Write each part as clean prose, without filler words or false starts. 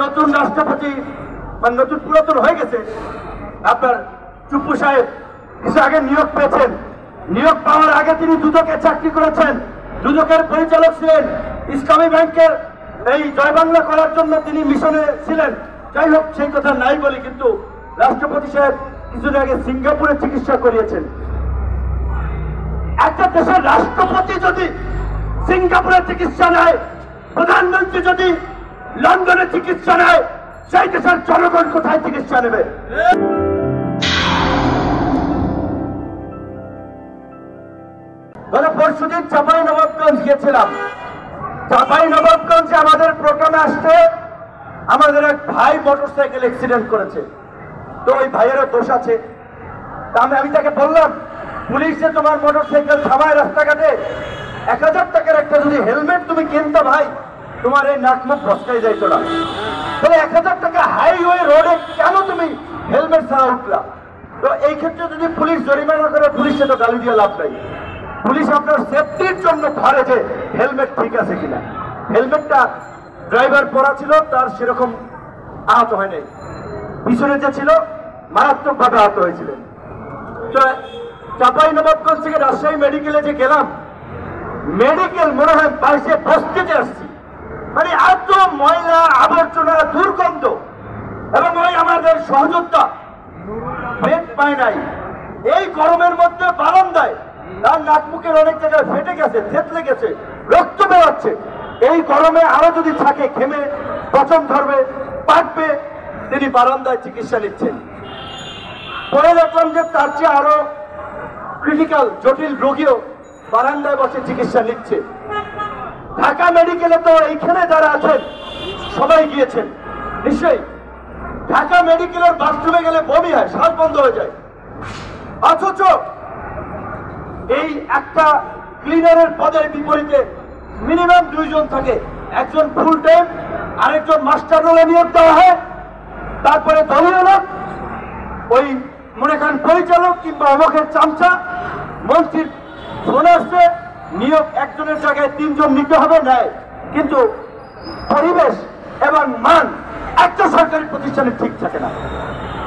নতুন রাষ্ট্রপতি মানে নতুন পুরাতন হয়ে গেছে, আপনার চুপ্পু সাহেব কিছু আগে নিয়োগ পেয়েছেন। নিয়োগ পাওয়ার আগে তিনি দুদকে চাকরি করেছেন, দুদকের পরিচালক ছিলেন, ইসলামী ব্যাংকের এই জয় বাংলা করার জন্য তিনি মিশনে ছিলেন। যাই হোক, সেই কথা নাই বলি, কিন্তু রাষ্ট্রপতি সাহেব কিছুদিন আগে সিঙ্গাপুরে চিকিৎসা করিয়েছেন। একটা দেশের রাষ্ট্রপতি যদি সিঙ্গাপুরে চিকিৎসা নেয়, প্রধানমন্ত্রী যদি লন্ডনে চিকিৎসা নেয়, সেই দেশের জনগণ কোথায় চিকিৎসা নেবে? গত পরশুদিন চাঁপাইনবাবগঞ্জ গিয়েছিলাম। চাঁপাইনবাবগঞ্জে আমাদের প্রোগ্রামে আসতে আমাদের এক ভাই মোটরসাইকেল অ্যাক্সিডেন্ট করেছে। তো ওই ভাইয়েরও দোষ আছে। আমি তাকে বললাম, পুলিশ যে তোমার মোটরসাইকেল থামায় রাস্তাঘাটে, 1000 টাকার একটা যদি হেলমেট তুমি কিনতে ভাই, তোমার এই নাক মুখ ভসকাই যাইত না। তাহলে 1000 টাকা হাইওয়ে রোডে কেন তুমি হেলমেট ছাড়া উঠলা? তো এই ক্ষেত্রে যদি পুলিশ জরিমানা করে, পুলিশে তো গালি দিয়ে লাভ নাই। পুলিশ আপনার সেফটির জন্য ধরে যে হেলমেট ঠিক আছে কিনা। হেলমেটটা ড্রাইভার পরা ছিল, তার সেরকম আহত হয় নাই। পিছনে যে ছিল মারাত্মকভাবে আহত হয়েছিলেন। তো চাঁপাইনবাবগঞ্জ থেকে রাজশাহী মেডিকেলে যে গেলাম, মেডিকেল মনে হয় বাইশে বস্তিতে আসছি। মানে এত ময়লা আবর্জনা, দুর্গন্ধ, এবং ওই আমাদের সহযোদ্ধা বেড পায় নাই। এই গরমের মধ্যে বারান্দায় তার নাক মুখের অনেক জায়গায় ফেটে গেছে, থেতলে গেছে, রক্ত বেরোচ্ছে। এই গরমে আরো যদি থাকে, ঘেমে পচন ধরবে, পাকবে, তিনি বারান্দায় চিকিৎসা নিচ্ছেন। পরে দেখলাম যে তার চেয়ে আরো ক্রিটিক্যাল জটিল রোগীও বারান্দায় বসে চিকিৎসা নিচ্ছে। ঢাকা মেডিকেলে তো এইখানে যারা আছেন সবাই গিয়েছেন নিশ্চয়ই। ঢাকা মেডিকেলের বাথরুমে গেলে বমি হয়, শ্বাস বন্ধ হয়ে যায়। অথচ এই একটা ক্লিনারের পদের বিপরীতে মিনিমাম 2 জন থাকে। একজন ফুল টাইম, আরেকজন মাস্টার রোলে নিয়োগ দেওয়া হয়। তারপরে দলীয় লোক, ওই মনে করেন পরিচালক কিংবা অমুকের চামচা, মন্ত্রীর ফোন আসছে, নিয়োগ একজনের জায়গায় 3 জন নিতে হবে, নেয়। কিন্তু পরিবেশ এবং মান একটা সরকারি প্রতিষ্ঠানে ঠিক থাকে না।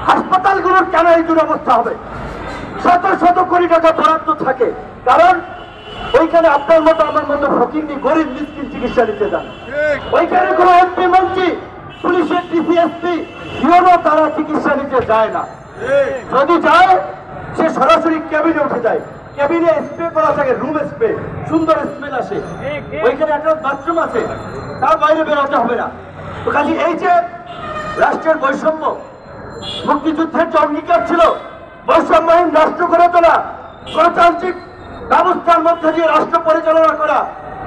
হাসপাতালগুলোর কেন এই দুরবস্থা হবে? শত শত কোটি টাকা বরাদ্দ থাকে, কারণ ওইখানে আপনার মতো আমার মতো ফকিন্নি গরিব মিসকিন চিকিৎসা নিতে যান। ওইখানে কোনো এমপি মন্ত্রী, পুলিশের ডিসিএসপি, তারা চিকিৎসা নিতে যায় না। যদি যায়, সে সরাসরি ক্যাবিনে উঠে যায়। ক্যাবিনে স্প্রে করা থাকে, রুম স্প্রে, সুন্দর স্মেল আসে। ওইখানে একটা বাথরুম আছে, তার বাইরে বেরোতে হবে না। তো কাজে এই যে রাষ্ট্রের বৈষম্য, মুক্তিযুদ্ধের যে অঙ্গীকার ছিল বৈষম্যহীন রাষ্ট্র গড়ে তোলা, গণতান্ত্রিক ব্যবস্থার মধ্যে দিয়ে রাষ্ট্র পরিচালনা করা,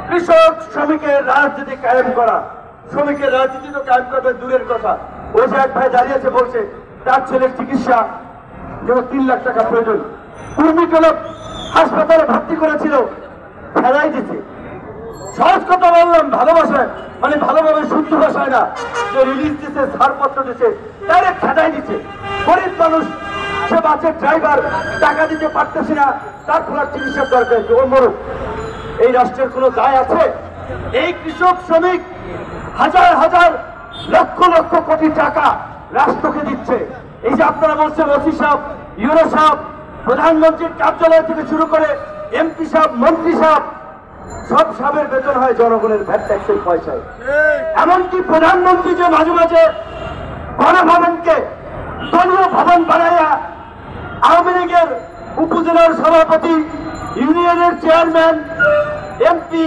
কৃষক শ্রমিকের রাজনীতি কায়েম করা। শ্রমিকের রাজনীতি তো কায়েম করবে দূরের কথা। ওই যে এক ভাই দাঁড়িয়েছে, বলছে তার ছেলের চিকিৎসা যেন 3 লাখ টাকা প্রয়োজন। কুর্মিটোলা হাসপাতালে ভর্তি করেছিল, ফেলাই দিচ্ছে। সহজ কথা বললাম, ভালোবাসায় মানে ভালোভাবে শুদ্ধ ভাষায় না, যে রিলিজ দিচ্ছে, ছাড়পত্র দিচ্ছে, ডাইরেক্ট খেদাই দিচ্ছে। গরিব মানুষ, সে বাসের ড্রাইভার, টাকা দিতে পারতেছি না, তার ফলে চিকিৎসার দরকার, ও মরুক। এই রাষ্ট্রের কোনো দায় আছে? এই কৃষক শ্রমিক হাজার হাজার লক্ষ লক্ষ কোটি টাকা রাষ্ট্রকে দিচ্ছে। এই যে আপনারা বলছেন ওসি সাহেব, ইউরো সাহেব, প্রধানমন্ত্রীর কার্যালয় থেকে শুরু করে এমপি সাহেব, মন্ত্রী সাহেব, সব সাহেবের বেতন হয় জনগণের ভ্যাট ট্যাক্সের পয়সায়। এমনকি প্রধানমন্ত্রী যে মাঝে মাঝে গণভবনকে দলীয় ভবন বানাইয়া আওয়ামী লীগের উপজেলার সভাপতি, ইউনিয়নের চেয়ারম্যান, এমপি,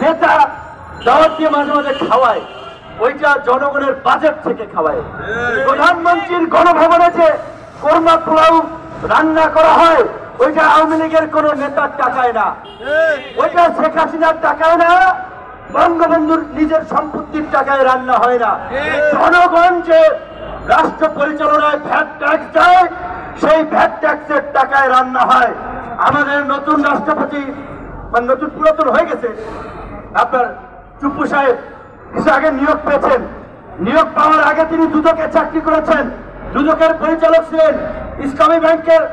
নেতা দাওয়াত দিয়ে মাঝে মাঝে খাওয়ায়, ওইটা জনগণের বাজেট থেকে খাওয়ায়। প্রধানমন্ত্রীর গণভবনে যে কোরমা পোলাও রান্না করা হয়, ওইটা আওয়ামী লীগের কোন নেতার টাকায় না, ওইটা শেখ হাসিনার টাকায় না, বঙ্গবন্ধুর নিজের সম্পত্তির টাকায় রান্না হয় না। জনগণ যে রাষ্ট্র পরিচালনায় ভ্যাট ট্যাক্স দেয়, সেই ভ্যাট ট্যাক্সের টাকায় রান্না হয়। আমাদের নতুন রাষ্ট্রপতি মানে নতুন পুরাতন হয়ে গেছে, আপনার চুপ্পু সাহেব কিছু আগে নিয়োগ পেয়েছেন। নিয়োগ পাওয়ার আগে তিনি দুদকে চাকরি করেছেন, দুদকের পরিচালক ছিলেন, ইসলামী ব্যাংকের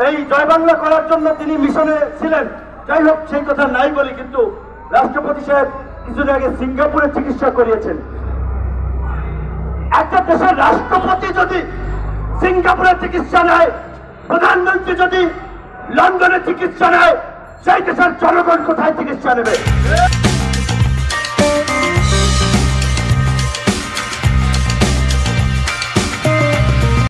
এই জয় বাংলা করার জন্য তিনি মিশনে ছিলেন। যাই হোক, সেই কথা নাই বলি, কিন্তু রাষ্ট্রপতি সাহেব কিছুদিন আগে সিঙ্গাপুরে চিকিৎসা করিয়েছেন। একটা দেশের রাষ্ট্রপতি যদি সিঙ্গাপুরে চিকিৎসা নেয়, প্রধানমন্ত্রী যদি লন্ডনে চিকিৎসা নেয়, সেই দেশের জনগণ কোথায় চিকিৎসা নেবে?